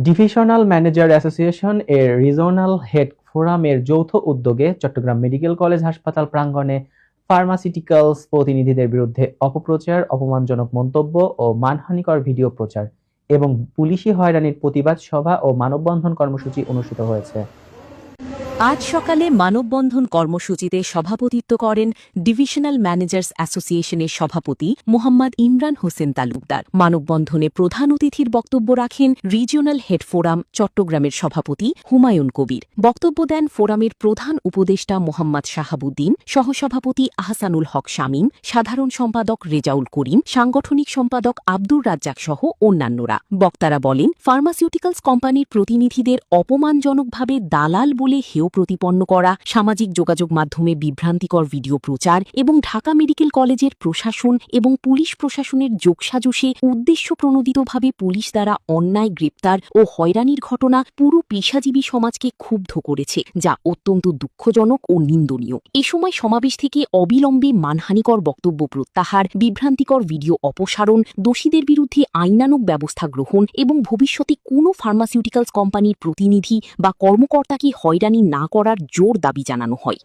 Divisional manager association এর regional head ফোরামের যৌথ উদ্যোগে চট্টগ্রাম মেডিকেল কলেজ হাসপাতাল প্রাঙ্গণে ফার্মাসিউটিক্যালস প্রতিনিধিদের বিরুদ্ধে অপপ্রচার, অপমানজনক মন্তব্য ও মানহানিকর ভিডিও প্রচার এবং পুলিশি হয়রানির প্রতিবাদ সভা ও মানববন্ধন কর্মসূচি অনুষ্ঠিত হয়েছে। আজ সকালে মানববন্ধন কর্মসূচিতে সভাপতিত্ব করেন ডিভিশনাল ম্যানেজার্স অ্যাসোসিয়েশনের সভাপতি মোহাম্মদ ইমরান হোসেন তালুকদার। মানববন্ধনে প্রধান অতিথির বক্তব্য রাখেন রিজিওনাল হেড ফোরাম চট্টগ্রামের সভাপতি হুমায়ুন কবির। বক্তব্য দেন ফোরামের প্রধান উপদেষ্টা মোহাম্মদ শাহাবুদ্দিন, সহসভাপতি আহসানুল হক শামীম, সাধারণ সম্পাদক রেজাউল করিম, সাংগঠনিক সম্পাদক আব্দুর রাজ্জাক সহ অন্যান্যরা। বক্তারা বলেন, ফার্মাসিউটিক্যালস কোম্পানির প্রতিনিধিদের অপমানজনকভাবে দালাল বলে হেয় প্রতিপন্ন করা, সামাজিক যোগাযোগ মাধ্যমে বিভ্রান্তিকর ভিডিও প্রচার এবং ঢাকা মেডিকেল কলেজের প্রশাসন এবং পুলিশ প্রশাসনের যোগসাজশে উদ্দেশ্যপ্রণোদিতভাবে পুলিশ দ্বারা অন্যায় গ্রেপ্তার ও হয়রানির ঘটনা পুরো পেশাজীবী সমাজকে ক্ষুব্ধ করেছে, যা অত্যন্ত দুঃখজনক ও নিন্দনীয়। এ সময় সমাবেশ থেকে অবিলম্বে মানহানিকর বক্তব্য প্রত্যাহার, বিভ্রান্তিকর ভিডিও অপসারণ, দোষীদের বিরুদ্ধে আইনানুগ ব্যবস্থা গ্রহণ এবং ভবিষ্যতে কোনো ফার্মাসিউটিক্যালস কোম্পানির প্রতিনিধি বা কর্মকর্তাকে হয়রানি না করার জোর দাবি জানানো হয়।